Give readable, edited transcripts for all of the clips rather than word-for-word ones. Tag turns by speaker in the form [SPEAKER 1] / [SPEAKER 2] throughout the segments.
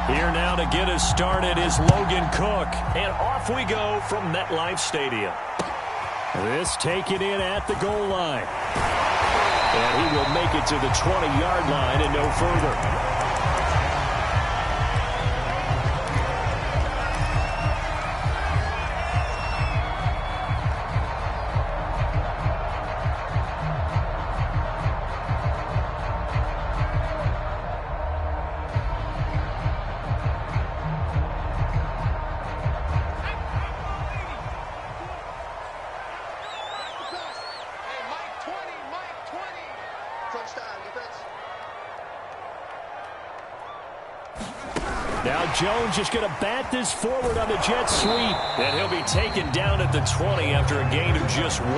[SPEAKER 1] Here now to get us started is Logan Cook. And off we go from MetLife Stadium. This taken in at the goal line. And he will make it to the 20-yard line and no further. Now Jones just going to bat this forward on the jet sweep. And he'll be taken down at the 20 after a gain of just 1.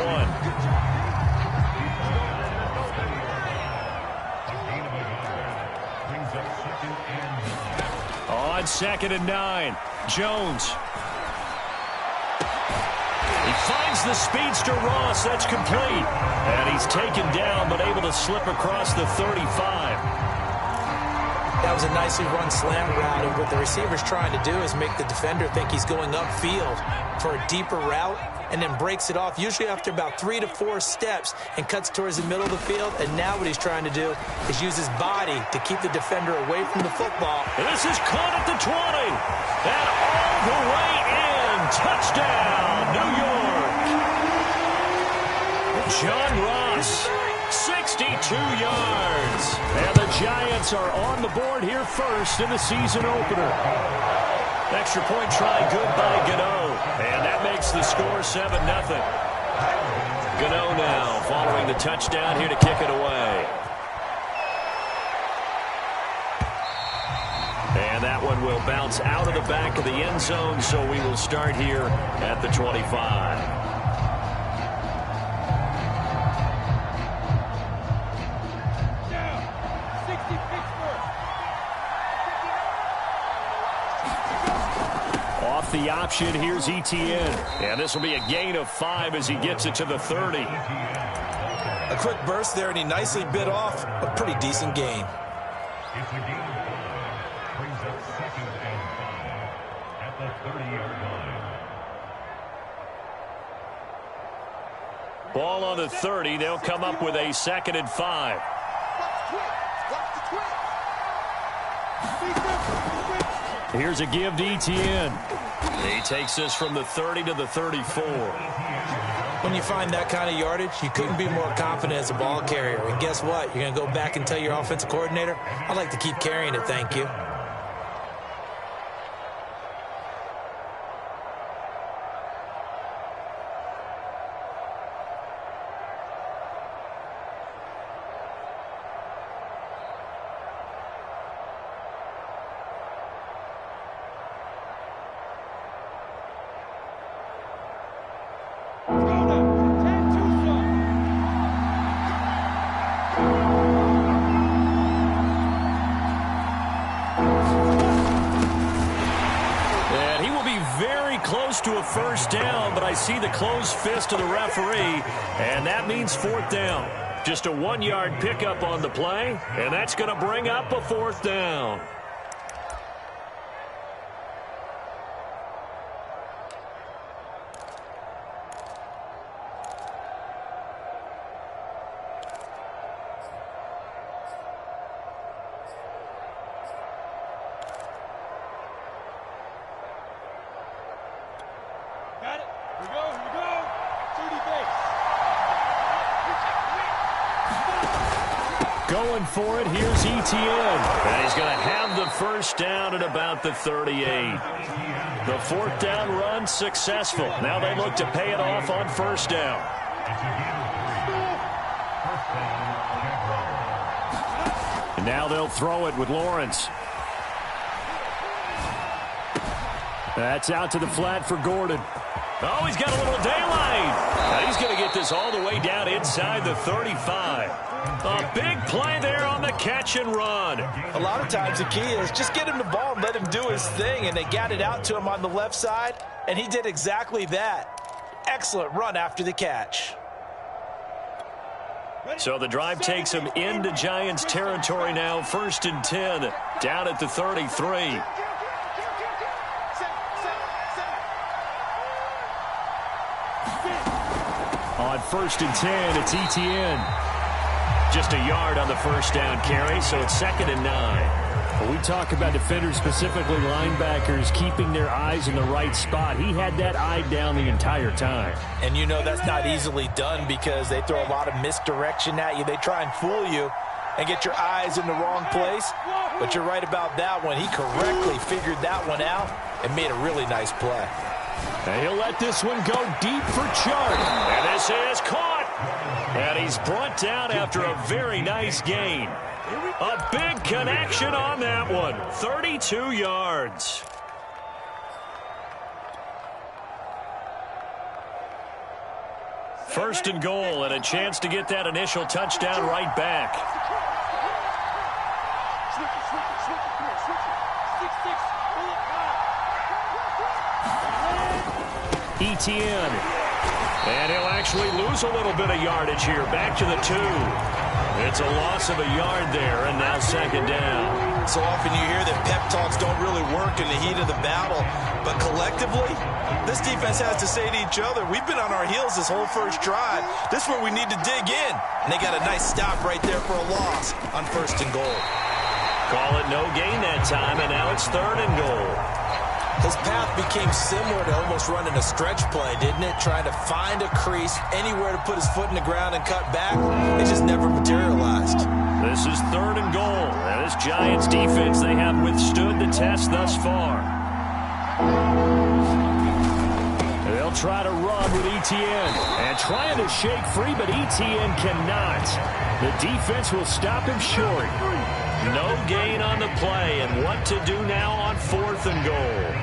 [SPEAKER 1] On 2nd and 9, Jones. He finds the speedster Ross. That's complete. And he's taken down but able to slip across the 35.
[SPEAKER 2] That was a nicely run slant route, and what the receiver's trying to do is make the defender think he's going upfield for a deeper route and then breaks it off, usually after about 3 to 4 steps, and cuts towards the middle of the field. And now what he's trying to do is use his body to keep the defender away from the football.
[SPEAKER 1] And this is caught at the 20. And all the way in. Touchdown, New York. John Ross. 62 yards. And the Giants are on the board here first in the season opener. Extra point try good by Gano. And that makes the score 7-0. Gano now following the touchdown here to kick it away. And that one will bounce out of the back of the end zone, so we will start here at the 25. The option, here's Etienne. And this will be a gain of 5 as he gets it to the 30.
[SPEAKER 2] A quick burst there, and he nicely bit off a pretty decent gain.
[SPEAKER 3] It's a gain of 5. Brings up 2nd and 5 at the 30-yard line.
[SPEAKER 1] Ball on the 30. They'll come up with a 2nd and 5. Here's a give to Etienne. He takes this from the 30 to the 34.
[SPEAKER 2] When you find that kind of yardage, you couldn't be more confident as a ball carrier. And guess what? You're going to go back and tell your offensive coordinator, I'd like to keep carrying it, thank you.
[SPEAKER 1] To a first down, but I see the closed fist of the referee, and that means 4th down. Just a 1-yard pickup on the play, and that's going to bring up a 4th down. Going for it, here's Etienne. And he's going to have the first down at about the 38. The 4th down run successful. Now they look to pay it off on 1st down. And now they'll throw it with Lawrence. That's out to the flat for Gordon. Oh, he's got a little daylight. Now he's going to get this all the way down inside the 35. A big play there on the catch and run.
[SPEAKER 2] A lot of times the key is just get him the ball and let him do his thing, and they got it out to him on the left side, and he did exactly that. Excellent run after the catch.
[SPEAKER 1] So the drive takes him into Giants territory now. 1st and 10, down at the 33. On 1st and 10, it's Etienne. Just a yard on the first down carry, so it's 2nd and 9.
[SPEAKER 4] When we talk about defenders, specifically linebackers, keeping their eyes in the right spot, he had that eye down the entire time.
[SPEAKER 2] And you know that's not easily done because they throw a lot of misdirection at you. They try and fool you and get your eyes in the wrong place. But you're right about that one. He correctly figured that one out and made a really nice play.
[SPEAKER 1] And he'll let this one go deep for Chark. And this is caught. And he's brought down after a very nice gain. A big connection on that one. 32 yards. First and goal, and a chance to get that initial touchdown right back. Etienne. And he'll actually lose a little bit of yardage here. Back to the 2. It's a loss of a yard there, and now 2nd down.
[SPEAKER 2] So often you hear that pep talks don't really work in the heat of the battle. But collectively, this defense has to say to each other, we've been on our heels this whole first drive. This is where we need to dig in. And they got a nice stop right there for a loss on 1st and goal.
[SPEAKER 1] Call it no gain that time, and now it's 3rd and goal.
[SPEAKER 2] His path became similar to almost running a stretch play, didn't it? Trying to find a crease, anywhere to put his foot in the ground and cut back. It just never materialized.
[SPEAKER 1] This is 3rd and goal. And this Giants defense, they have withstood the test thus far. They'll try to run with Etienne. And trying to shake free, but Etienne cannot. The defense will stop him short. No gain on the play, and what to do now on 4th and goal.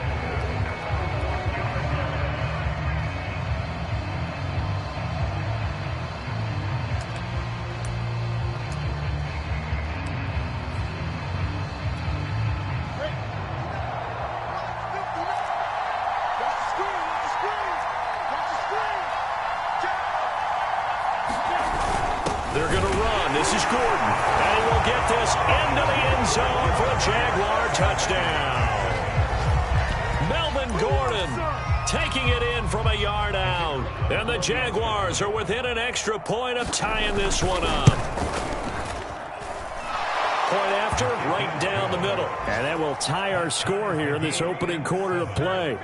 [SPEAKER 1] They're going to run. This is Gordon. And he will get this into the end zone for a Jaguar touchdown. Melvin Gordon taking it in from a yard out. And the Jaguars are within an extra point of tying this one up. Point after, right down the middle.
[SPEAKER 4] And that will tie our score here in this opening quarter of play.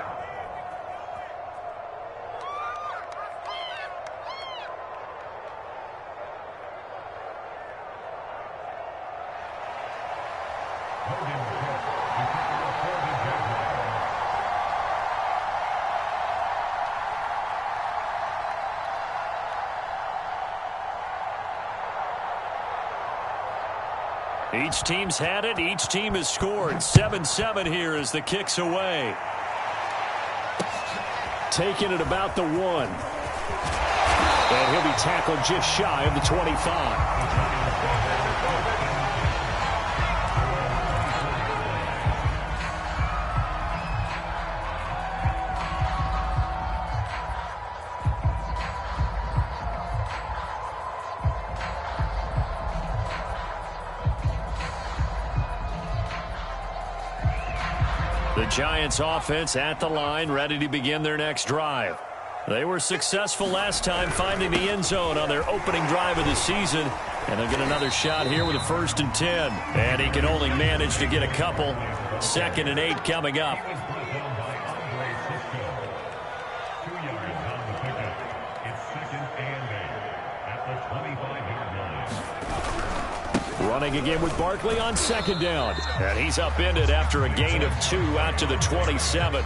[SPEAKER 1] Each team's had it. Each team has scored. 7-7 here as the kick's away.
[SPEAKER 4] Taking it about the 1. And he'll be tackled just shy of the 25.
[SPEAKER 1] The Giants offense at the line, ready to begin their next drive. They were successful last time finding the end zone on their opening drive of the season. And they'll get another shot here with a 1st and 10. And he can only manage to get a couple. 2nd and 8 coming up.
[SPEAKER 4] Running again with Barkley on 2nd down.
[SPEAKER 1] And he's upended after a gain of 2 out to the 27.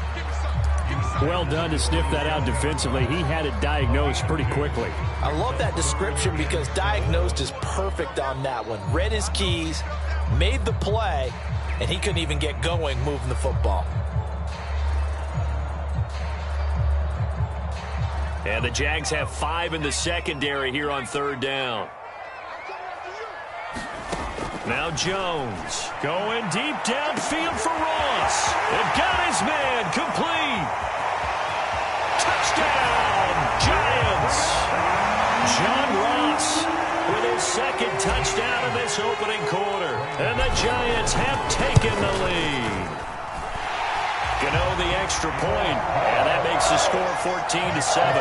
[SPEAKER 4] Well done to sniff that out defensively. He had it diagnosed pretty quickly.
[SPEAKER 2] I love that description because diagnosed is perfect on that one. Read his keys, made the play, and he couldn't even get going moving the football.
[SPEAKER 1] And the Jags have 5 in the secondary here on 3rd down. Now Jones going deep downfield for Ross. And got his man complete. Touchdown, Giants. John Ross with his second touchdown of this opening quarter. And the Giants have taken the lead. Gano the extra point, and that makes the score 14-7.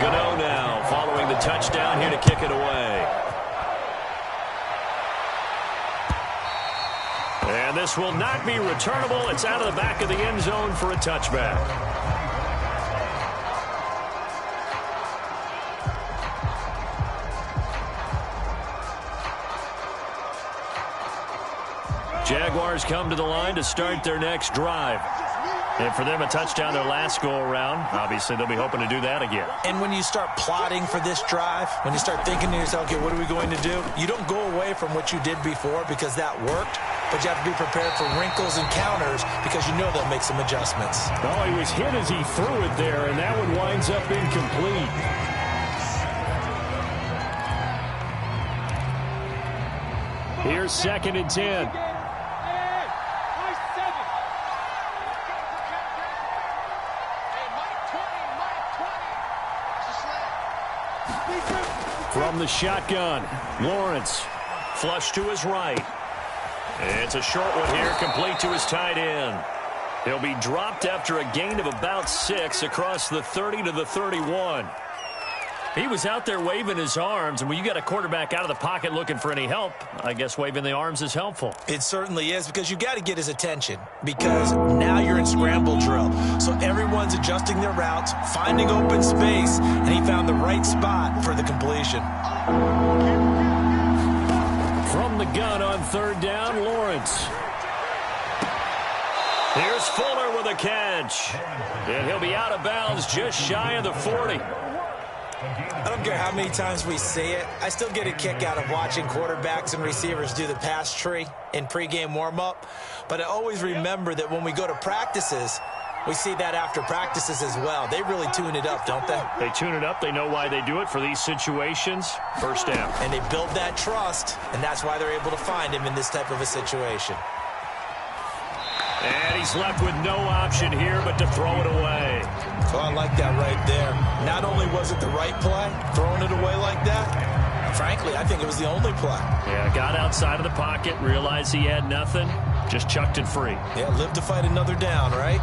[SPEAKER 1] Gano now following the touchdown here to kick it away. And this will not be returnable. It's out of the back of the end zone for a touchback. Jaguars come to the line to start their next drive. And for them, a touchdown their last go-around. Obviously, they'll be hoping to do that again.
[SPEAKER 2] And when you start plotting for this drive, when you start thinking to yourself, okay, what are we going to do? You don't go away from what you did before because that worked, but you have to be prepared for wrinkles and counters because you know they'll make some adjustments.
[SPEAKER 4] Oh, he was hit as he threw it there, and that one winds up incomplete. Here's 2nd and 10. From the shotgun, Lawrence.
[SPEAKER 1] Flush to his right. It's a short one here, complete to his tight end. He'll be dropped after a gain of about 6 across the 30 to the 31. He was out there waving his arms, and when you got a quarterback out of the pocket looking for any help, I guess waving the arms is helpful.
[SPEAKER 2] It certainly is, because you got to get his attention, because now you're in scramble drill. So everyone's adjusting their routes, finding open space, and he found the right spot for the completion.
[SPEAKER 4] From the gun on 3rd down, Lawrence.
[SPEAKER 1] Here's Fuller with a catch. And he'll be out of bounds just shy of the 40.
[SPEAKER 2] I don't care how many times we say it, I still get a kick out of watching quarterbacks and receivers do the pass tree in pregame warm-up. But I always remember that when we go to practices, we see that after practices as well. They really tune it up, don't they?
[SPEAKER 1] They tune it up. They know why they do it for these situations. First down.
[SPEAKER 2] And they build that trust, and that's why they're able to find him in this type of a situation.
[SPEAKER 1] And he's left with no option here but to throw it away.
[SPEAKER 2] Oh, I like that right there. Not only was it the right play, throwing it away like that, frankly, I think it was the only play.
[SPEAKER 1] Yeah, got outside of the pocket, realized he had nothing, just chucked it free.
[SPEAKER 2] Yeah, live to fight another down, right?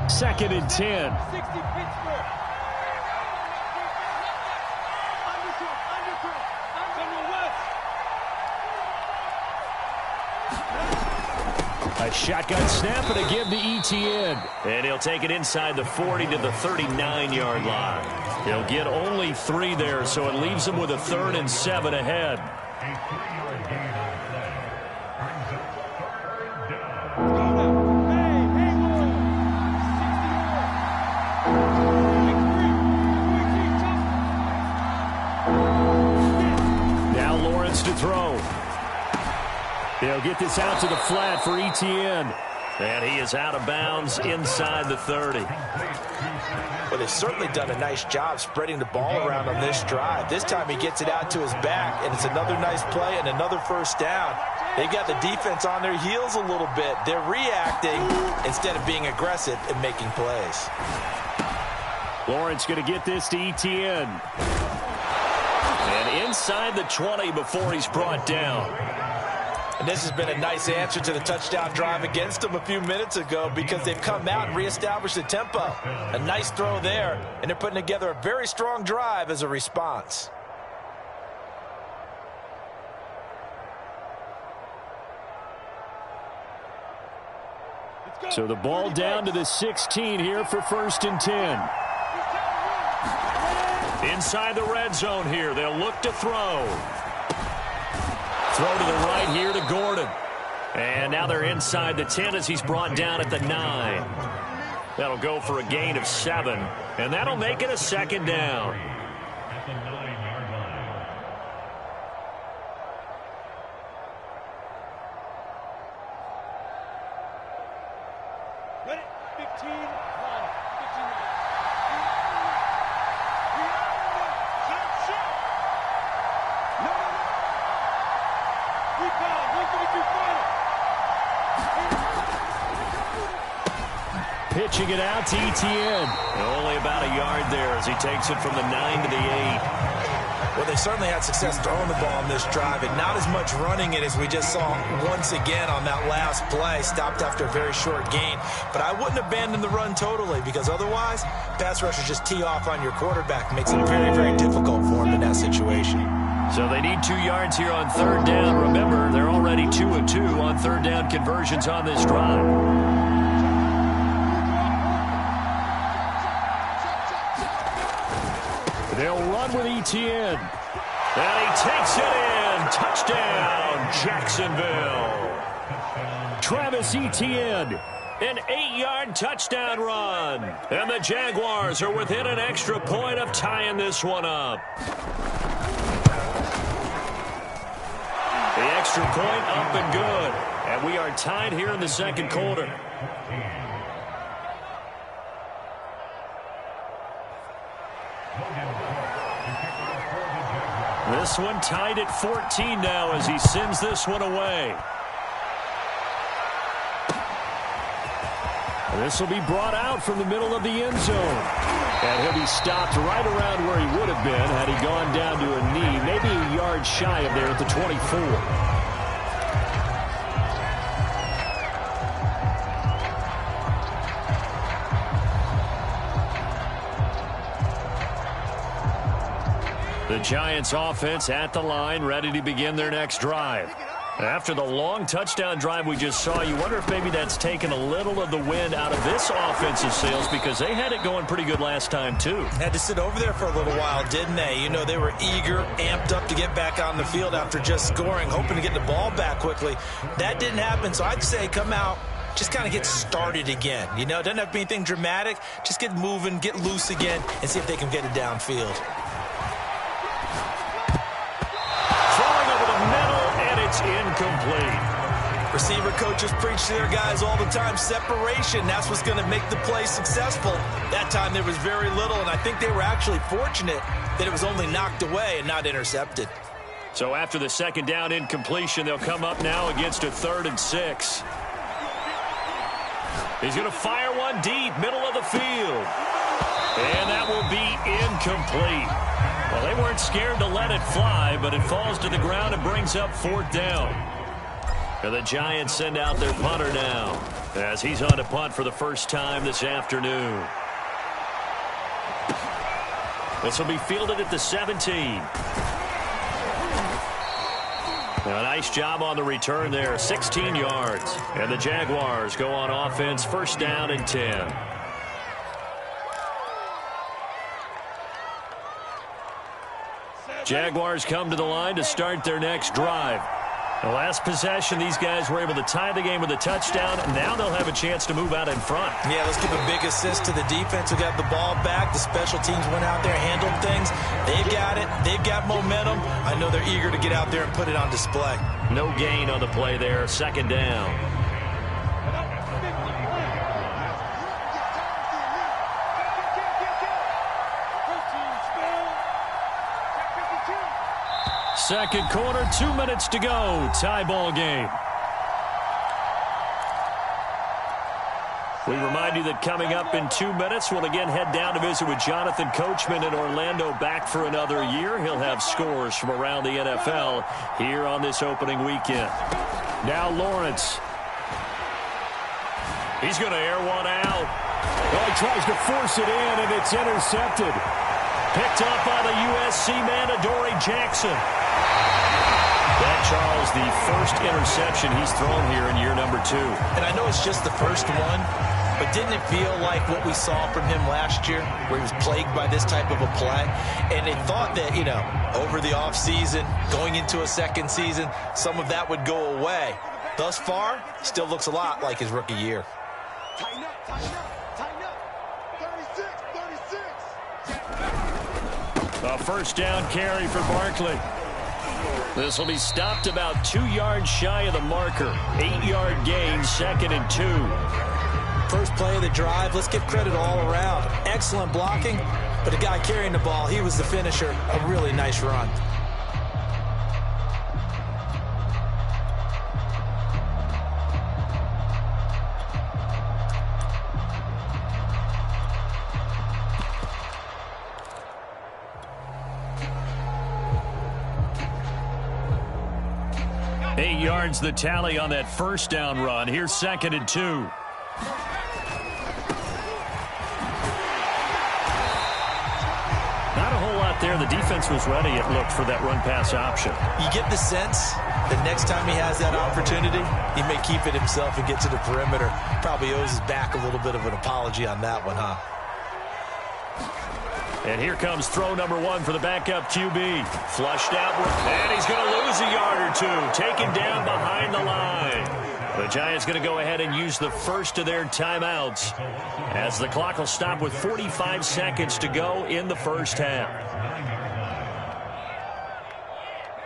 [SPEAKER 4] 2nd and 10. A shotgun snap and a give to Etienne.
[SPEAKER 1] And he'll take it inside the 40 to the 39-yard line. He'll get only 3 there, so it leaves him with a 3rd and 7 ahead.
[SPEAKER 4] Now Lawrence to throw. They'll get this out to the flat for Etienne.
[SPEAKER 1] And he is out of bounds inside the 30.
[SPEAKER 2] Well, they've certainly done a nice job spreading the ball around on this drive. This time he gets it out to his back, and it's another nice play and another first down. They got the defense on their heels a little bit. They're reacting instead of being aggressive and making plays.
[SPEAKER 4] Lawrence going to get this to Etienne.
[SPEAKER 1] And inside the 20 before he's brought down.
[SPEAKER 2] And this has been a nice answer to the touchdown drive against them a few minutes ago because they've come out and reestablished the tempo. A nice throw there, and they're putting together a very strong drive as a response.
[SPEAKER 4] So the ball down to the 16 here for 1st and 10.
[SPEAKER 1] Inside the red zone here, they'll look to throw. Throw to the right here to Gordon. And now they're inside the 10 as he's brought down at the 9. That'll go for a gain of 7. And that'll make it a 2nd down.
[SPEAKER 3] At the 9-yard line.
[SPEAKER 5] Ready? 15, 1, 15.
[SPEAKER 4] pitching it out to Etienne.
[SPEAKER 1] Only about a yard there as he takes it from the 9 to the 8.
[SPEAKER 2] Well, they certainly had success throwing the ball on this drive, and not as much running it as we just saw once again on that last play. Stopped after a very short gain. But I wouldn't abandon the run totally, because otherwise, pass rushers just tee off on your quarterback. Makes it very, very difficult for him in that situation.
[SPEAKER 4] So they need 2 yards here on third down. Remember, they're already 2 of 2 on third down conversions on this drive. They'll run with Etienne. And he takes it in. Touchdown, Jacksonville. Travis Etienne. An 8-yard touchdown run. And the Jaguars are within an extra point of tying this one up. The extra point up and good. And we are tied here in the second quarter. This one tied at 14 now as he sends this one away. This will be brought out from the middle of the end zone. And he'll be stopped right around where he would have been had he gone down to a knee, maybe a yard shy of there at the 24. The Giants offense at the line, ready to begin their next drive. After the long touchdown drive we just saw, you wonder if maybe that's taken a little of the wind out of this offensive sails, because they had it going pretty good last time too.
[SPEAKER 2] Had to sit over there for a little while, didn't they? You know, they were eager, amped up to get back on the field after just scoring, hoping to get the ball back quickly. That didn't happen, so I'd say come out, just kind of get started again. You know, it doesn't have to be anything dramatic. Just get moving, get loose again, and see if they can get it downfield.
[SPEAKER 4] It's incomplete.
[SPEAKER 2] Receiver coaches preach to their guys all the time. Separation, that's what's going to make the play successful. That time there was very little, and I think they were actually fortunate that it was only knocked away and not intercepted.
[SPEAKER 4] So after the second down incompletion, they'll come up now against a 3rd and 6. He's going to fire one deep, middle of the field. And that will be incomplete. Well, they weren't scared to let it fly, but it falls to the ground and brings up 4th down. And the Giants send out their punter now as he's on to punt for the first time this afternoon. This will be fielded at the 17. Now, a nice job on the return there, 16 yards. And the Jaguars go on offense, 1st down and 10. Jaguars come to the line to start their next drive. The last possession, these guys were able to tie the game with a touchdown, and now they'll have a chance to move out in front.
[SPEAKER 2] Yeah, let's give a big assist to the defense who got the ball back. The special teams went out there, handled things. They've got it. They've got momentum. I know they're eager to get out there and put it on display.
[SPEAKER 4] No gain on the play there, 2nd down. Second quarter, 2 minutes to go. Tie ball game. We remind you that coming up in 2 minutes, we'll again head down to visit with Jonathan Coachman in Orlando, back for another year. He'll have scores from around the NFL here on this opening weekend. Now Lawrence. He's going to air one out. Well, he tries to force it in, and it's intercepted. Picked up by the USC man, Adoree Jackson. That, Charles, the first interception he's thrown here in year number 2.
[SPEAKER 2] And I know it's just the first one, but didn't it feel like what we saw from him last year, where he was plagued by this type of a play? And they thought that, you know, over the offseason, going into a second season, some of that would go away. Thus far, still looks a lot like his rookie year.
[SPEAKER 5] Tighten up, tighten up, tighten up. 36, 36.
[SPEAKER 4] A first down carry for Barkley. This will be stopped about 2 yards shy of the marker. 8-yard gain, 2nd and 2.
[SPEAKER 2] First play of the drive, let's give credit all around. Excellent blocking, but the guy carrying the ball, he was the finisher. A really nice run.
[SPEAKER 1] 8 yards the tally on that first down run. Here's 2nd and 2. Not a whole lot there. The defense was ready, it looked, for that run-pass option.
[SPEAKER 2] You get the sense that next time he has that opportunity, he may keep it himself and get to the perimeter. Probably owes his back a little bit of an apology on that one, huh?
[SPEAKER 1] And here comes throw number 1 for the backup QB. Flushed out, and he's going to lose a yard or two. Taken down behind the line. The Giants going to go ahead and use the first of their timeouts, as the clock will stop with 45 seconds to go in the first half.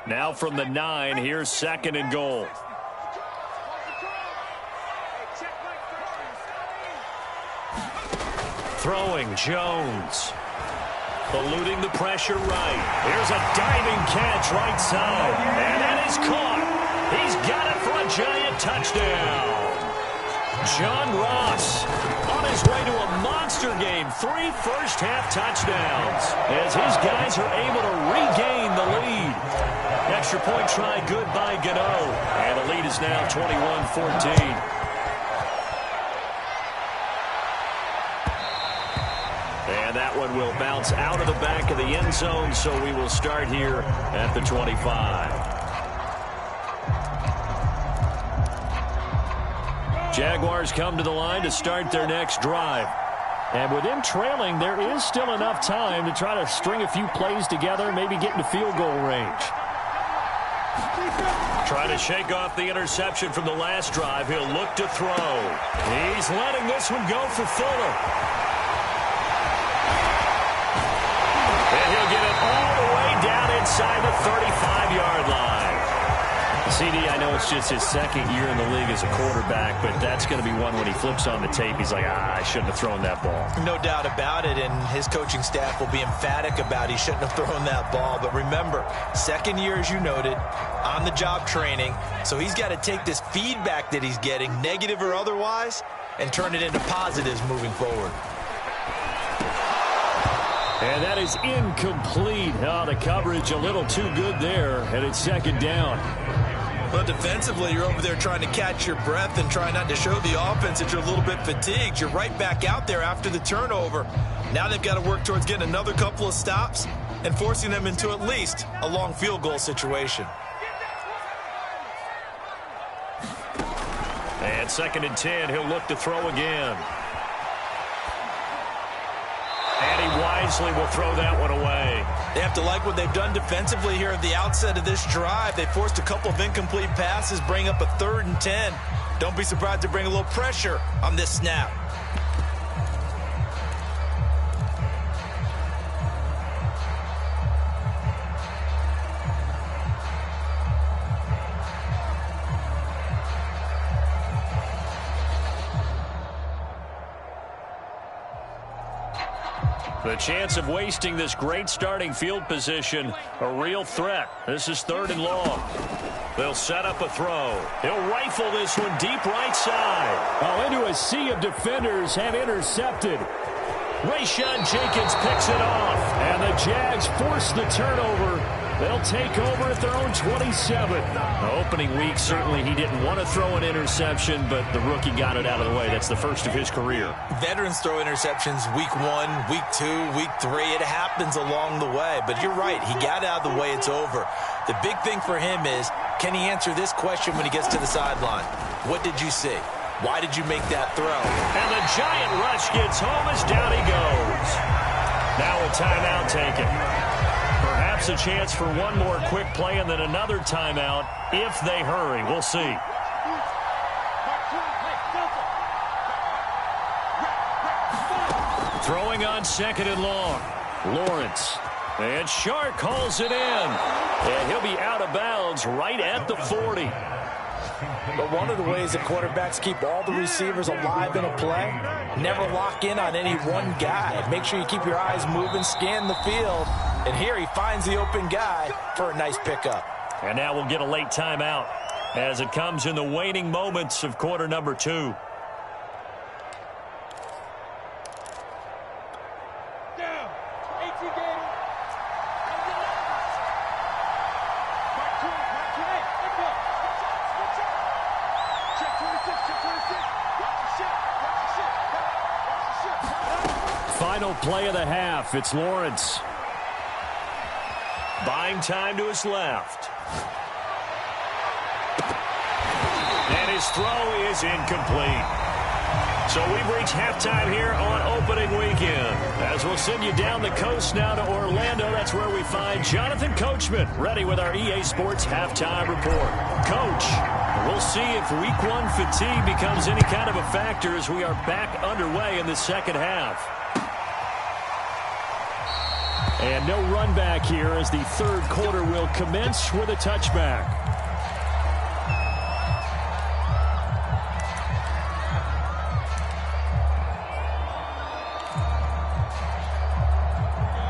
[SPEAKER 1] Now from the 9, here's 2nd and goal. Throwing, Jones. Eluding the pressure right. Here's a diving catch right side. And that is caught. He's got it for a Giant touchdown. John Ross on his way to a monster game. 3 first-half touchdowns as his guys are able to regain the lead. Extra point try good by Gano. And the lead is now 21-14. And that one will bounce out of the back of the end zone, so we will start here at the 25. Jaguars come to the line to start their next drive. And with them trailing, there is still enough time to try to string a few plays together, maybe get into field goal range. Trying to shake off the interception from the last drive. He'll look to throw. He's letting this one go for Fuller. And he'll get it all the way down inside the 35-yard line. CD, I know it's just his 2nd year in the league as a quarterback, but that's going to be one when he flips on the tape. He's like, I shouldn't have thrown that ball.
[SPEAKER 2] No doubt about it, and his coaching staff will be emphatic about he shouldn't have thrown that ball. But remember, 2nd year, as you noted, on-the-job training, so he's got to take this feedback that he's getting, negative or otherwise, and turn it into positives moving forward.
[SPEAKER 1] And that is incomplete. Oh, the coverage a little too good there, and it's 2nd down.
[SPEAKER 2] Well, defensively, you're over there trying to catch your breath and try not to show the offense that you're a little bit fatigued. You're right back out there after the turnover. Now they've got to work towards getting another couple of stops and forcing them into at least a long field goal situation.
[SPEAKER 1] And 2nd and 10, he'll look to throw again. And he wisely will throw that one away.
[SPEAKER 2] They have to like what they've done defensively here at the outset of this drive. They forced a couple of incomplete passes, bring up a 3rd and 10. Don't be surprised to bring a little pressure on this snap.
[SPEAKER 1] The chance of wasting this great starting field position, a real threat. This is 3rd and long. They'll set up a throw. He'll rifle this one deep right side. Oh, into a sea of defenders have intercepted. Rayshawn Jenkins picks it off, and the Jags force the turnover. They'll take over at their own 27. The opening week, certainly he didn't want to throw an interception, but the rookie got it out of the way. That's the first of his career.
[SPEAKER 2] Veterans throw interceptions week 1, week 2, week 3. It happens along the way, but you're right. He got out of the way. It's over. The big thing for him is, can he answer this question when he gets to the sideline? What did you see? Why did you make that throw?
[SPEAKER 1] And the Giant rush gets home as down he goes. Now a timeout taken. Perhaps a chance for one more quick play and then another timeout if they hurry. We'll see. Throwing on 2nd and long. Lawrence. And Shark calls it in. And he'll be out of bounds right at the 40.
[SPEAKER 2] But one of the ways that quarterbacks keep all the receivers alive in a play, never lock in on any one guy. Make sure you keep your eyes moving, scan the field. And here he finds the open guy for a nice pickup.
[SPEAKER 1] And now we'll get a late timeout as it comes in the waning moments of quarter number 2. play of the half. It's Lawrence.
[SPEAKER 4] Buying time to his left. And his throw is incomplete. So we've reached halftime here on opening weekend. As we'll send you down the coast now to Orlando, that's where we find Jonathan Coachman, ready with our EA Sports halftime report. Coach, we'll see if week one fatigue becomes any kind of a factor as we are back underway in the second half. And no run back here as the third quarter will commence with a touchback.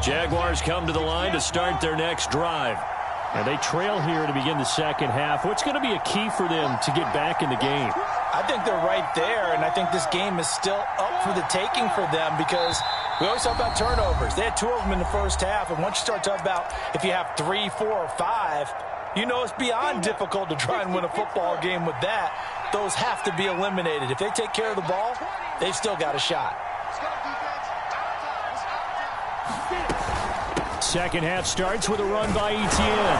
[SPEAKER 4] Jaguars come to the line to start their next drive. And they trail here to begin the second half. What's going to be a key for them to get back in the game?
[SPEAKER 2] I think they're right there, and I think this game is still up for the taking for them because we always talk about turnovers. They had 2 of them in the first half, and once you start talking about if you have 3, 4, or 5, you know it's beyond difficult to try and win a football game with that. Those have to be eliminated. If they take care of the ball, they've still got a shot.
[SPEAKER 1] Second half starts with a run by Etienne.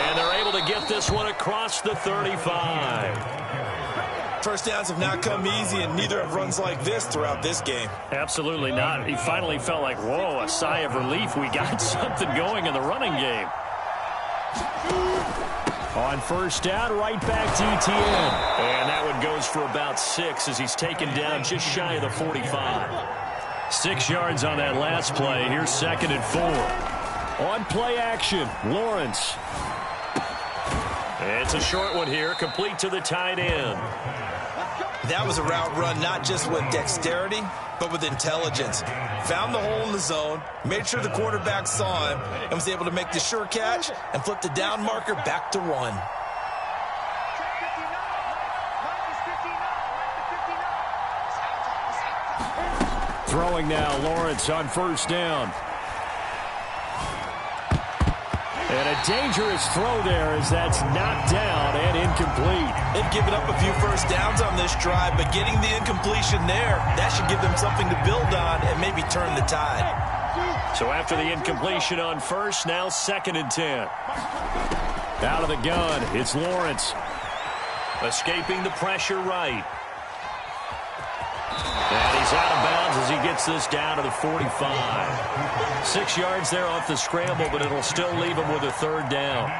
[SPEAKER 4] And they're able to get this one across the 35.
[SPEAKER 2] First downs have not come easy, and neither have runs like this throughout this game.
[SPEAKER 1] Absolutely not. He finally felt like, whoa, a sigh of relief. We got something going in the running game. On first down, right back to Etienne.
[SPEAKER 4] And that one goes for about 6 as he's taken down just shy of the 45.
[SPEAKER 1] 6 yards on that last play. Here's 2nd and 4. On play action, Lawrence.
[SPEAKER 4] It's a short one here, complete to the tight end.
[SPEAKER 2] That was a route run not just with dexterity, but with intelligence. Found the hole in the zone, made sure the quarterback saw him, and was able to make the sure catch and flip the down marker back to 1.
[SPEAKER 1] Throwing now, Lawrence on first down. And a dangerous throw there as that's knocked down and incomplete.
[SPEAKER 2] They've given up a few first downs on this drive, but getting the incompletion there, that should give them something to build on and maybe turn the tide.
[SPEAKER 4] So after the incompletion on first, now 2nd and 10.
[SPEAKER 1] Out of the gun, it's Lawrence.
[SPEAKER 4] Escaping the pressure right. And he's out of bounds as he gets this down to the 45. 6 yards there off the scramble, but it'll still leave him with a 3rd down.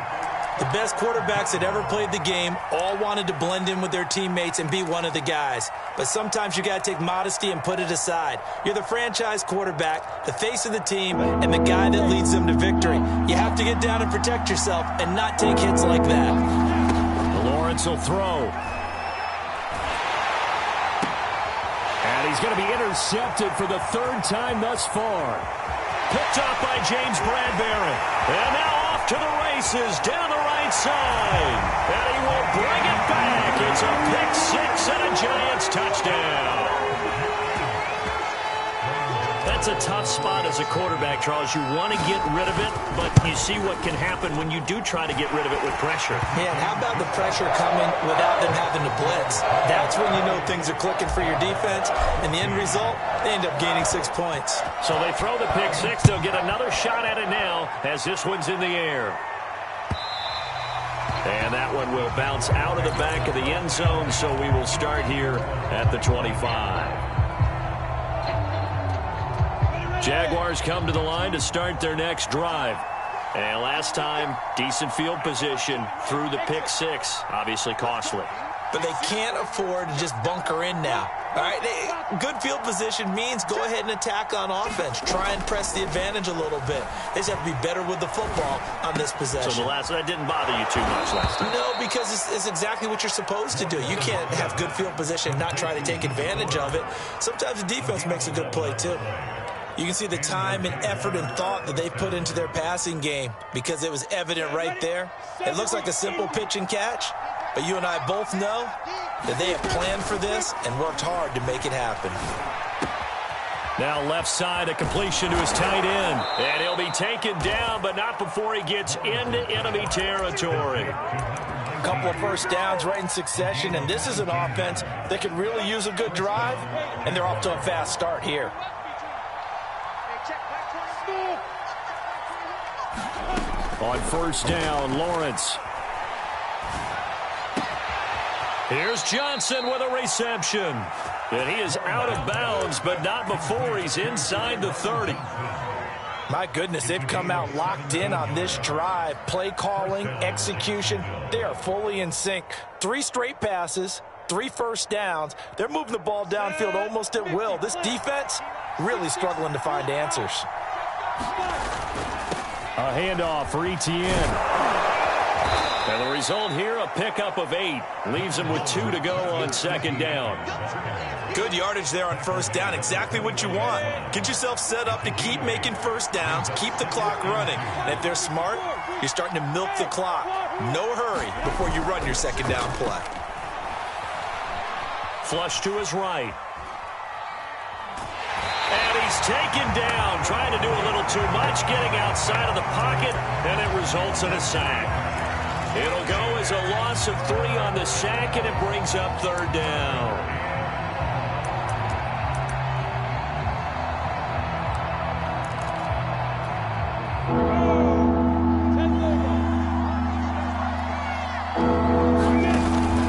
[SPEAKER 2] The best quarterbacks that ever played the game all wanted to blend in with their teammates and be one of the guys. But sometimes you got to take modesty and put it aside. You're the franchise quarterback, the face of the team, and the guy that leads them to victory. You have to get down and protect yourself and not take hits like that.
[SPEAKER 1] Lawrence will throw. And he's going to be intercepted for the 3rd time thus far.
[SPEAKER 4] Picked off by James Bradbury. And now off to the races down the right side. And he will bring it back. It's a pick 6 and a Giants touchdown. That's a tough spot as a quarterback, Charles. You want to get rid of it, but you see what can happen when you do try to get rid of it with pressure.
[SPEAKER 2] Yeah, and how about the pressure coming without them having to blitz? That's when you know things are clicking for your defense, and the end result, they end up gaining 6 points.
[SPEAKER 4] So they throw the pick 6. They'll get another shot at it now as this one's in the air. And that one will bounce out of the back of the end zone, so we will start here at the 25. Jaguars come to the line to start their next drive. And last time, decent field position through the pick 6, obviously costly.
[SPEAKER 2] But they can't afford to just bunker in now. All right, good field position means go ahead and attack on offense. Try and press the advantage a little bit. They just have to be better with the football on this possession.
[SPEAKER 4] So that didn't bother you too much last time?
[SPEAKER 2] No, because it's exactly what you're supposed to do. You can't have good field position and not try to take advantage of it. Sometimes the defense makes a good play too. You can see the time and effort and thought that they put into their passing game because it was evident right there. It looks like a simple pitch and catch, but you and I both know that they have planned for this and worked hard to make it happen.
[SPEAKER 1] Now left side, a completion to his tight end.
[SPEAKER 4] And he'll be taken down, but not before he gets into enemy territory.
[SPEAKER 2] A couple of first downs right in succession, and this is an offense that could really use a good drive, and they're off to a fast start here.
[SPEAKER 1] On first down, Lawrence. Here's Johnson with a reception. And he is out of bounds, but not before he's inside the 30.
[SPEAKER 2] My goodness, they've come out locked in on this drive. Play calling, execution, they are fully in sync. 3 straight passes, 3 first downs. They're moving the ball downfield almost at will. This defense really struggling to find answers.
[SPEAKER 1] A handoff for Etienne. And the result here, a pickup of 8. Leaves him with 2 to go on second down.
[SPEAKER 2] Good yardage there on first down. Exactly what you want. Get yourself set up to keep making first downs, keep the clock running. And if they're smart, you're starting to milk the clock. No hurry before you run your second down play.
[SPEAKER 1] Flush to his right. And he's taken down, trying to do a little too much, getting outside of the pocket, and it results in a sack. It'll go as a loss of 3 on the sack, and it brings up third down.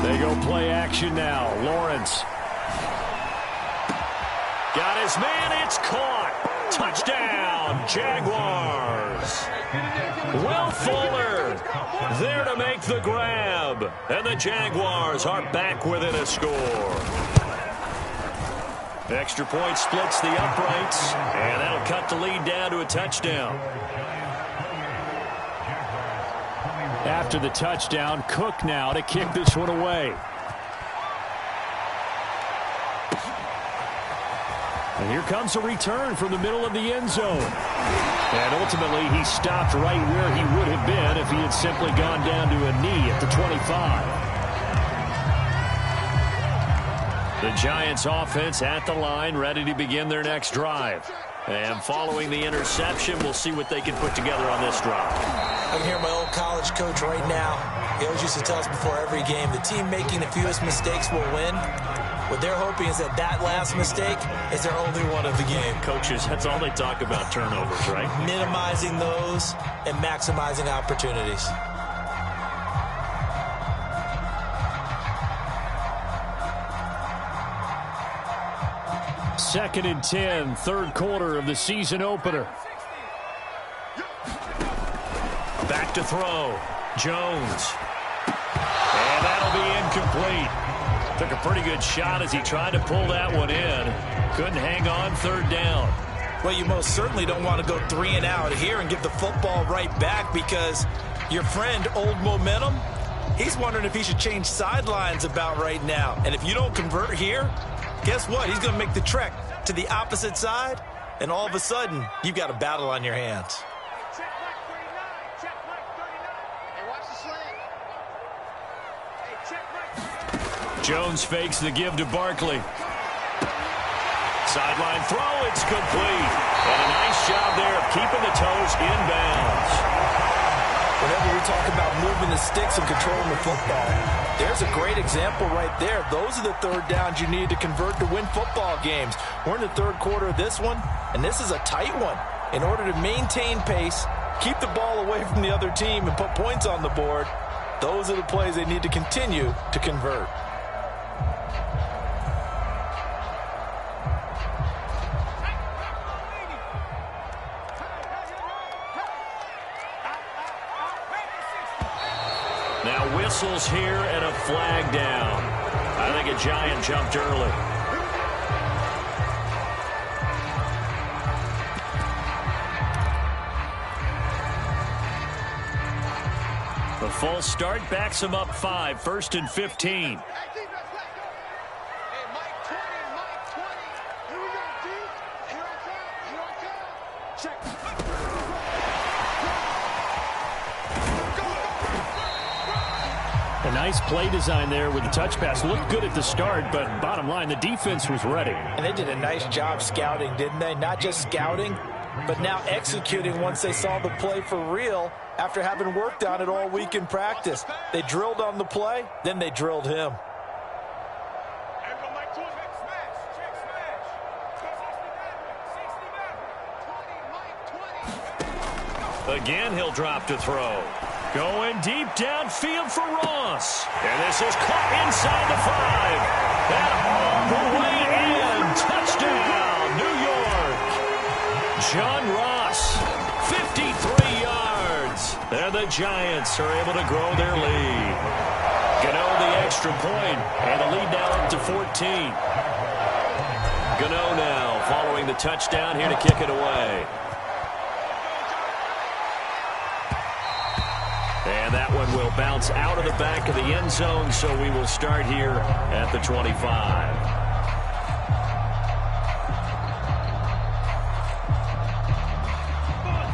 [SPEAKER 1] They go play action now. Lawrence. Got his man. It's caught. Touchdown, Jaguars. Will Fuller there to make the grab. And the Jaguars are back within a score. Extra point splits the uprights. And that'll cut the lead down to a touchdown. After the touchdown, Cook now to kick this one away. And here comes a return from the middle of the end zone. And ultimately, he stopped right where he would have been if he had simply gone down to a knee at the 25. The Giants offense at the line, ready to begin their next drive. And following the interception, we'll see what they can put together on this drive.
[SPEAKER 2] I can hear my old college coach right now. He always used to tell us before every game, the team making the fewest mistakes will win. What they're hoping is that last mistake is their only one of the game.
[SPEAKER 1] Coaches, that's all they talk about, turnovers, right?
[SPEAKER 2] Minimizing those and maximizing opportunities.
[SPEAKER 1] Second and 10, third quarter of the season opener. Back to throw. Jones. And that'll be incomplete. Took a pretty good shot as he tried to pull that one in. Couldn't hang on third down.
[SPEAKER 2] Well, you most certainly don't want to go 3 and out here and give the football right back because your friend, Old Momentum, he's wondering if he should change sidelines about right now. And if you don't convert here, guess what? He's going to make the trek to the opposite side, and all of a sudden, you've got a battle on your hands.
[SPEAKER 1] Jones fakes the give to Barkley. Sideline throw, it's complete. And a nice job there of keeping the toes inbounds.
[SPEAKER 2] Whenever we talk about moving the sticks and controlling the football, there's a great example right there. Those are the third downs you need to convert to win football games. We're in the third quarter of this one, and this is a tight one. In order to maintain pace, keep the ball away from the other team, and put points on the board, those are the plays they need to continue to convert.
[SPEAKER 1] Now whistles here and a flag down. I think a Giant jumped early. The false start backs him up 5, 1st and 15. A nice play design there with the touch pass. Looked good at the start, but bottom line, the defense was ready.
[SPEAKER 2] And they did a nice job scouting, didn't they? Not just scouting, but now executing once they saw the play for real after having worked on it all week in practice. They drilled on the play, then they drilled him.
[SPEAKER 4] Again, he'll drop to throw. Going deep downfield for Ross. And this is caught inside the 5. And all the way in. Touchdown, New York. John Ross, 53 yards. And the Giants are able to grow their lead. Gano the extra point, and the lead now up to 14. Gano now following the touchdown here to kick it away. And that one will bounce out of the back of the end zone, so we will start here at the 25.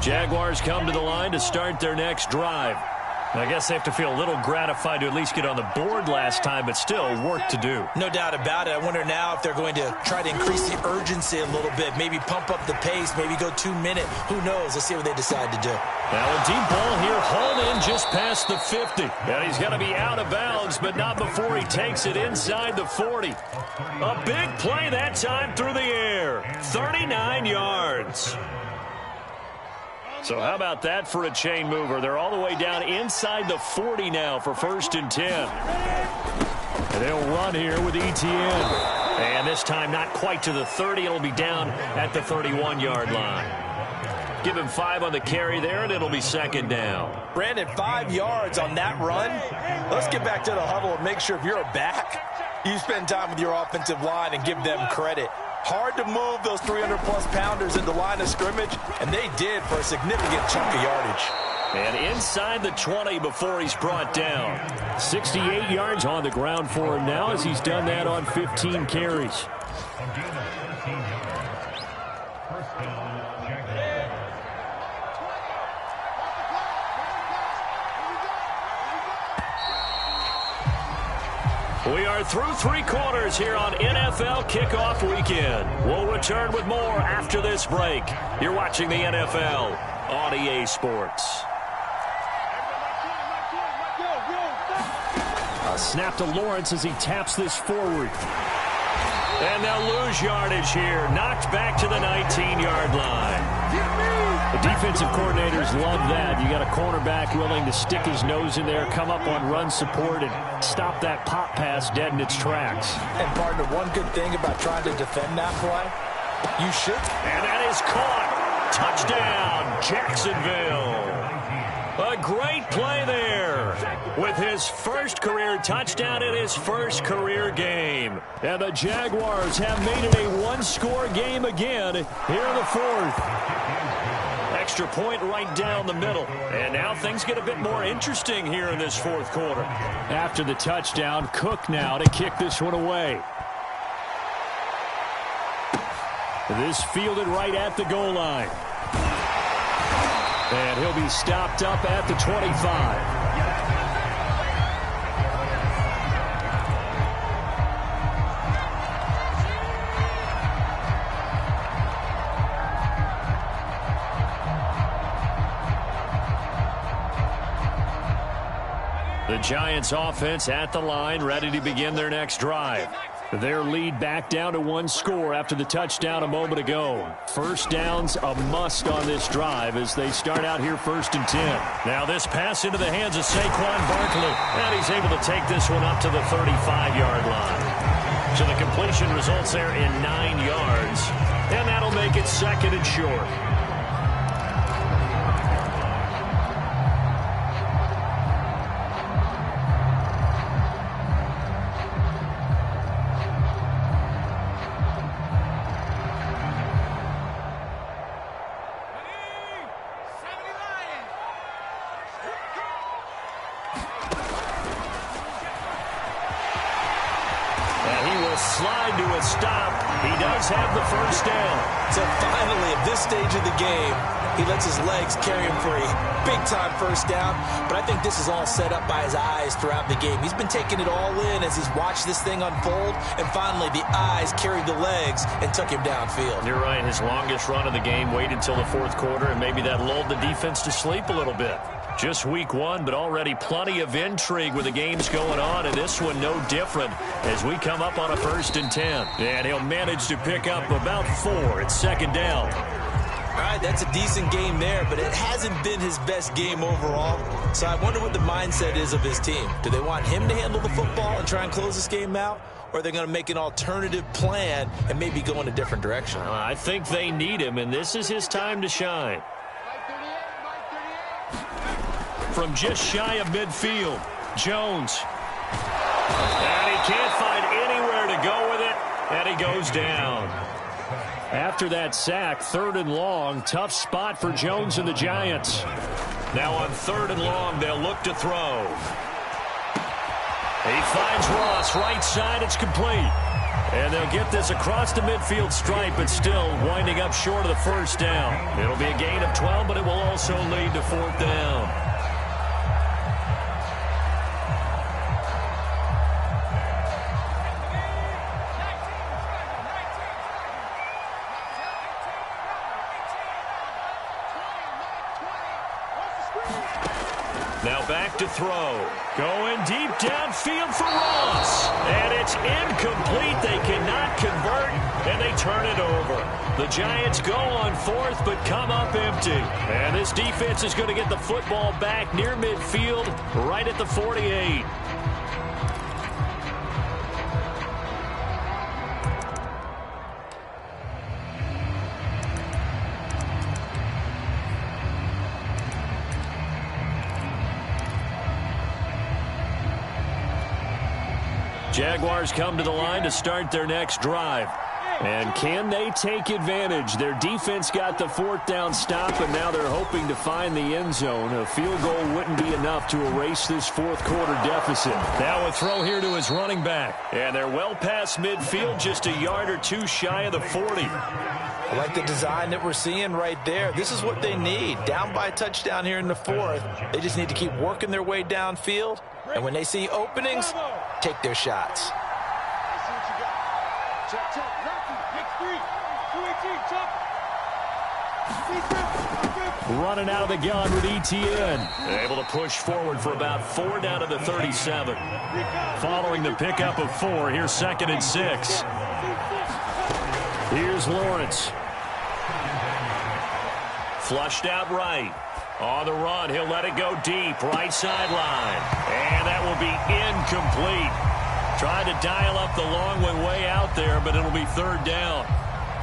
[SPEAKER 4] Jaguars come to the line to start their next drive. I guess they have to feel a little gratified to at least get on the board last time, but still work to do.
[SPEAKER 2] No doubt about it. I wonder now if they're going to try to increase the urgency a little bit, maybe pump up the pace, maybe go 2 minute. Who knows? Let's see what they decide to do.
[SPEAKER 4] Now a deep ball here, hauled in just past the 50. And he's going to be out of bounds, but not before he takes it inside the 40. A big play that time through the air. 39 yards. So how about that for a chain mover? They're all the way down inside the 40 now for 1st and 10. And they'll run here with Etienne. And this time not quite to the 30. It'll be down at the 31-yard line. Give him 5 on the carry there, and it'll be 2nd down.
[SPEAKER 2] Brandon, 5 yards on that run. Let's get back to the huddle and make sure if you're a back, you spend time with your offensive line and give them credit. Hard to move those 300-plus pounders in the line of scrimmage, and they did for a significant chunk of yardage.
[SPEAKER 4] And inside the 20 before he's brought down. 68 yards on the ground for him now as he's done that on 15 carries. We are through 3 quarters here on NFL Kickoff Weekend. We'll return with more after this break. You're watching the NFL on EA Sports. A snap to Lawrence as he taps this forward. And they'll lose yardage here. Knocked back to the 19-yard line. The defensive coordinators love that. You got a cornerback willing to stick his nose in there, come up on run support, and stop that pop pass dead in its tracks.
[SPEAKER 2] And, partner, one good thing about trying to defend that play, you should.
[SPEAKER 4] And that is caught. Touchdown, Jacksonville. A great play there with his first career touchdown in his first career game. And the Jaguars have made it a one-score game again here in the 4th. Extra point right down the middle. And now things get a bit more interesting here in this 4th quarter. After the touchdown, Cook now to kick this one away. This fielded right at the goal line. And he'll be stopped up at the 25. The Giants offense at the line, ready to begin their next drive. Their lead back down to 1 score after the touchdown a moment ago. First down's a must on this drive as they start out here 1st and 10. Now this pass into the hands of Saquon Barkley. And he's able to take this one up to the 35-yard line. So the completion results there in 9 yards. And that'll make it 2nd and short. Slide to a stop. He does have the first down.
[SPEAKER 2] So finally, at this stage of the game, he lets his legs carry him for a big-time first down. But I think this is all set up by his eyes throughout the game. He's been taking it all in as he's watched this thing unfold. And finally, the eyes carried the legs and took him downfield.
[SPEAKER 4] You're right. His longest run of the game waited until the 4th quarter, and maybe that lulled the defense to sleep a little bit. Just week 1, but already plenty of intrigue with the games going on, and this one no different as we come up on a 1st and 10. And he'll manage to pick up about 4. It's 2nd down.
[SPEAKER 2] All right, that's a decent game there, but it hasn't been his best game overall. So I wonder what the mindset is of his team. Do they want him to handle the football and try and close this game out? Or are they going to make an alternative plan and maybe go in a different direction?
[SPEAKER 1] I think they need him, and this is his time to shine. From just shy of midfield, Jones. And he can't find anywhere to go with it, and he goes down. After that sack, 3rd and long, tough spot for Jones and the Giants. Now on 3rd and long, they'll look to throw. He finds Ross, right side, it's complete. And they'll get this across the midfield stripe, but still winding up short of the first down. It'll be a gain of 12, but it will also lead to 4th down. Now back to throw. Going deep downfield for Ross. And it's incomplete. They cannot convert, and they turn it over. The Giants go on 4th, but come up empty. And this defense is going to get the football back near midfield, right at the 48. Jaguars come to the line to start their next drive. And can they take advantage? Their defense got the 4th down stop, and now they're hoping to find the end zone. A field goal wouldn't be enough to erase this 4th quarter deficit. Now a throw here to his running back. And they're well past midfield, just a yard or two shy of the 40.
[SPEAKER 2] I like the design that we're seeing right there. This is what they need. Down by a touchdown here in the 4th. They just need to keep working their way downfield. And when they see openings, take their shots.
[SPEAKER 1] Running out of the gun with ETN. Able to push forward for about 4 down to the 37. Following the pickup of 4, here's 2nd and 6. Here's Lawrence. Flushed out right. On the run, he'll let it go deep, right sideline. And that will be incomplete. Trying to dial up the long one way out there, but it'll be 3rd down.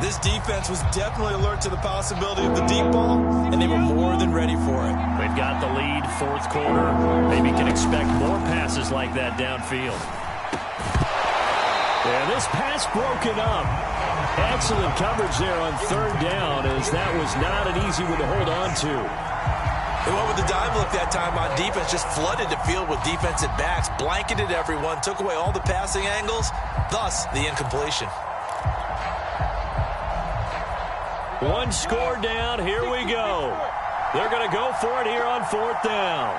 [SPEAKER 2] This defense was definitely alert to the possibility of the deep ball, and they were more than ready for it.
[SPEAKER 1] They've got the lead, 4th quarter. Maybe can expect more passes like that downfield. And this pass broken up. Excellent coverage there on 3rd down, as that was not an easy one to hold on to.
[SPEAKER 2] They went with the dive look that time on defense, just flooded the field with defensive backs, blanketed everyone, took away all the passing angles, thus the incompletion.
[SPEAKER 1] One score down, here we go. They're going to go for it here on 4th down.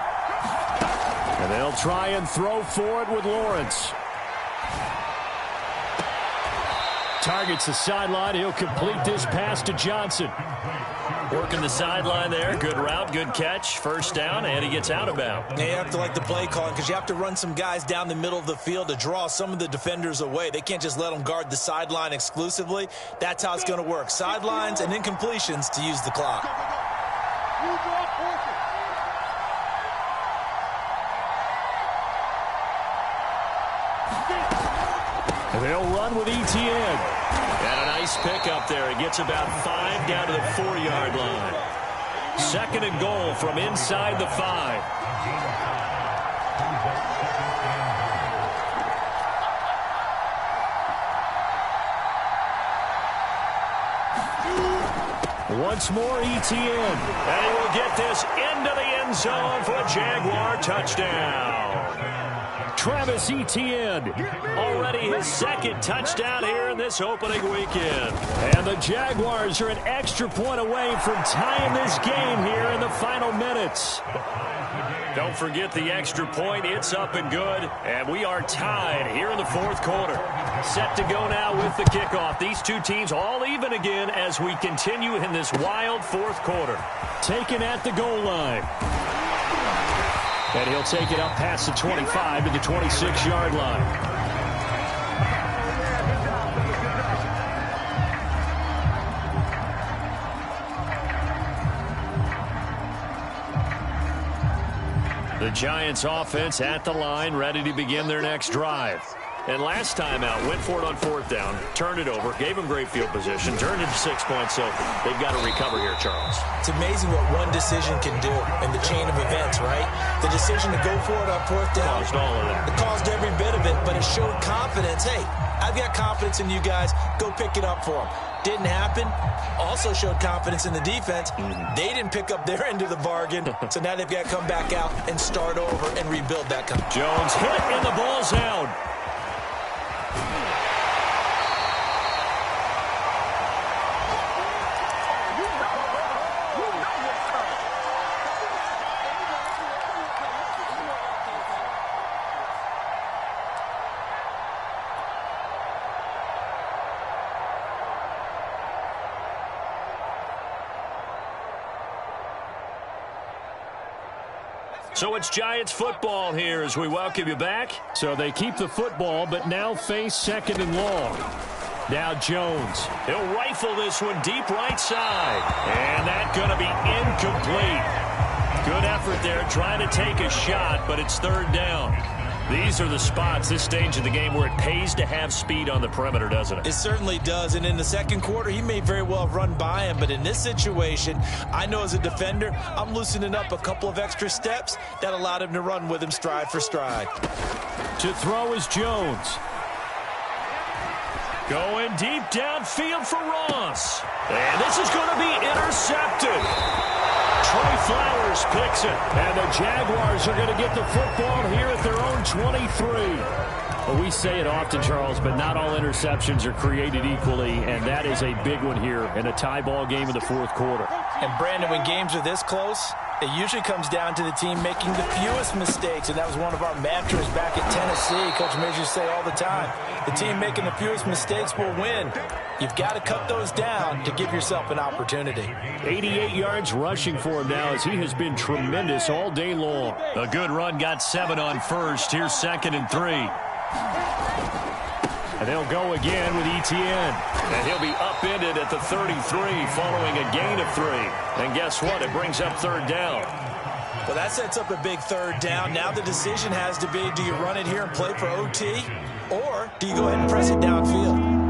[SPEAKER 1] And they'll try and throw for it with Lawrence. Targets the sideline. He'll complete this pass to Johnson. Working the sideline there. Good route, good catch. 1st down, and he gets out of bounds.
[SPEAKER 2] You have to like the play calling because you have to run some guys down the middle of the field to draw some of the defenders away. They can't just let them guard the sideline exclusively. That's how it's going to work. Sidelines and incompletions to use the clock.
[SPEAKER 1] And they'll run with ETN. And a nice pickup there. It gets about 5 down to the 4-yard line. 2nd and goal from inside the 5. Once more, ETN. And he will get this into the end zone for a Jaguar touchdown. Travis Etienne, already his 2nd touchdown here in this opening weekend. And the Jaguars are an extra point away from tying this game here in the final minutes. Don't forget the extra point. It's up and good. And we are tied here in the 4th quarter. Set to go now with the kickoff. These two teams all even again as we continue in this wild 4th quarter. Taken at the goal line. And he'll take it up past the 25 to the 26-yard line. The Giants offense at the line, ready to begin their next drive. And last time out, went for it on 4th down, turned it over, gave them great field position, turned it to 6 points, so they've got to recover here, Charles.
[SPEAKER 2] It's amazing what one decision can do in the chain of events, right? The decision to go for it on 4th down.
[SPEAKER 1] Caused all of that.
[SPEAKER 2] It caused every bit of it, but it showed confidence. Hey, I've got confidence in you guys. Go pick it up for them. Didn't happen. Also showed confidence in the defense. They didn't pick up their end of the bargain, so now they've got to come back out and start over and rebuild that company.
[SPEAKER 1] Jones hit, and the ball's out. So it's Giants football here as we welcome you back. So they keep the football, but now face 2nd and long. Now Jones. He'll rifle this one deep right side. And that's going to be incomplete. Good effort there trying to take a shot, but it's 3rd down. These are the spots, this stage of the game, where it pays to have speed on the perimeter, doesn't it?
[SPEAKER 2] It certainly does, and in the second quarter, he may very well have run by him, but in this situation, I know as a defender, I'm loosening up a couple of extra steps that allowed him to run with him stride for stride.
[SPEAKER 1] To throw is Jones. Going deep downfield for Ross. And this is going to be intercepted. Trey Flowers picks it, and the Jaguars are going to get the football here at their own 23. Well, we say it often, Charles, but not all interceptions are created equally, and that is a big one here in a tie ball game in the 4th quarter.
[SPEAKER 2] And, Brandon, when games are this close, it usually comes down to the team making the fewest mistakes, and that was one of our mantras back at Tennessee. Coach Measures used to say all the time, the team making the fewest mistakes will win. You've got to cut those down to give yourself an opportunity.
[SPEAKER 1] 88 yards rushing for him now as he has been tremendous all day long. A good run, got 7 on first. Here's 2nd and 3. And they'll go again with Etienne. And he'll be upended at the 33 following a gain of 3. And guess what? It brings up 3rd down.
[SPEAKER 2] Well, that sets up a big 3rd down. Now the decision has to be, do you run it here and play for OT? Or do you go ahead and press it downfield?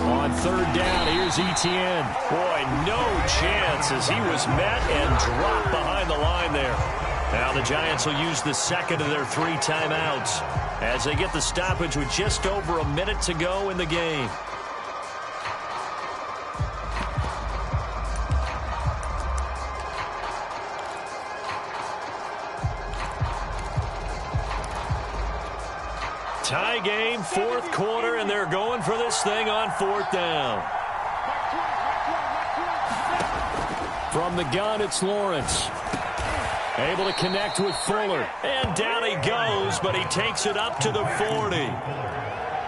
[SPEAKER 1] On 3rd down, here's Etienne. Boy, no chance as he was met and dropped behind the line there. Now the Giants will use the 2nd of their 3 timeouts as they get the stoppage with just over a minute to go in the game. Tie game, 4th quarter, and they're going for this thing on 4th down. From the gun, it's Lawrence. Able to connect with Fuller. And down he goes, but he takes it up to the 40.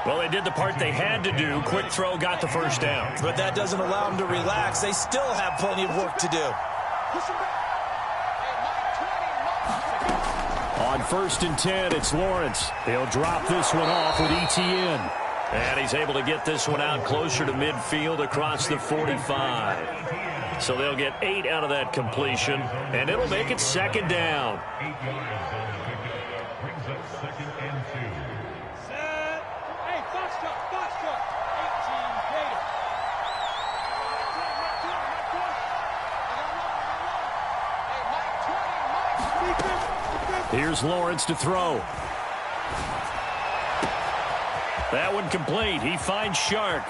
[SPEAKER 1] Well, they did the part they had to do. Quick throw, got the 1st down.
[SPEAKER 2] But that doesn't allow them to relax. They still have plenty of work to do.
[SPEAKER 1] On 1st and 10, it's Lawrence. He'll drop this one off with Etienne. And he's able to get this one out closer to midfield across the 45. So they'll get 8 out of that completion, and it'll make it 2nd down.
[SPEAKER 3] 8 yards on the pickup. Brings up 2nd and 2.
[SPEAKER 5] Set. Hey, Foxtrot. 18, Gator. Hey, Mike 20,
[SPEAKER 1] Here's Lawrence to throw. That one complete. He finds Shark.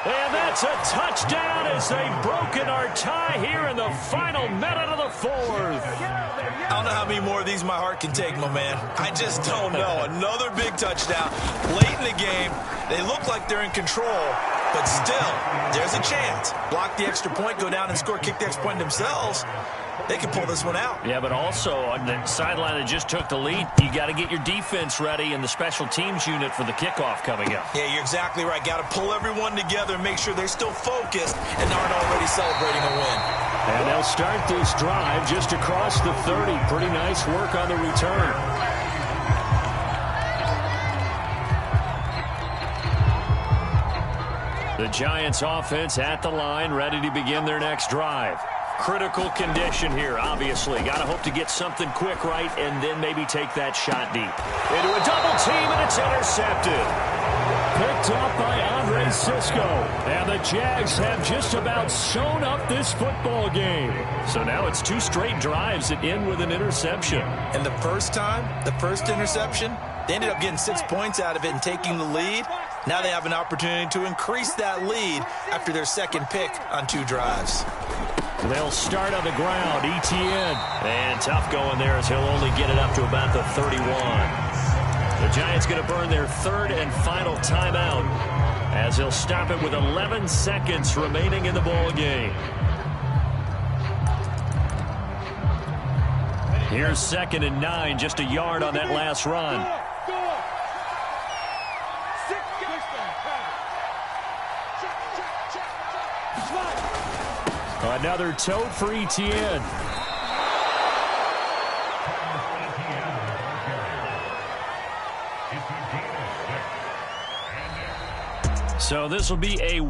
[SPEAKER 1] And that's a touchdown as they've broken our tie here in the final minute of the 4th.
[SPEAKER 2] I don't know how many more of these my heart can take, my man. I just don't know. Another big touchdown late in the game. They look like they're in control, but still, there's a chance. Block the extra point, go down and score, kick the extra point themselves. They can pull this one out.
[SPEAKER 1] Yeah, but also on the sideline that just took the lead, you got to get your defense ready and the special teams unit for the kickoff coming up.
[SPEAKER 2] Yeah, you're exactly right. Got to pull everyone together and make sure they're still focused and aren't already celebrating a win.
[SPEAKER 1] And they'll start this drive just across the 30. Pretty nice work on the return. The Giants offense at the line, ready to begin their next drive. Critical condition here, obviously. Got to hope to get something quick right and then maybe take that shot deep. Into a double team, and it's intercepted. Picked up by Andre Cisco. And the Jags have just about sewn up this football game. So now it's 2 straight drives that end with an interception.
[SPEAKER 2] And the first time, the first interception, they ended up getting 6 points out of it and taking the lead. Now they have an opportunity to increase that lead after their second pick on 2 drives.
[SPEAKER 1] They'll start on the ground. Etienne. And tough going there as he'll only get it up to about the 31. The Giants going to burn their 3rd and final timeout as they'll stop it with 11 seconds remaining in the ball game. Here's 2nd and 9, just a yard on that last run. Another tote for Etienne. So this will be a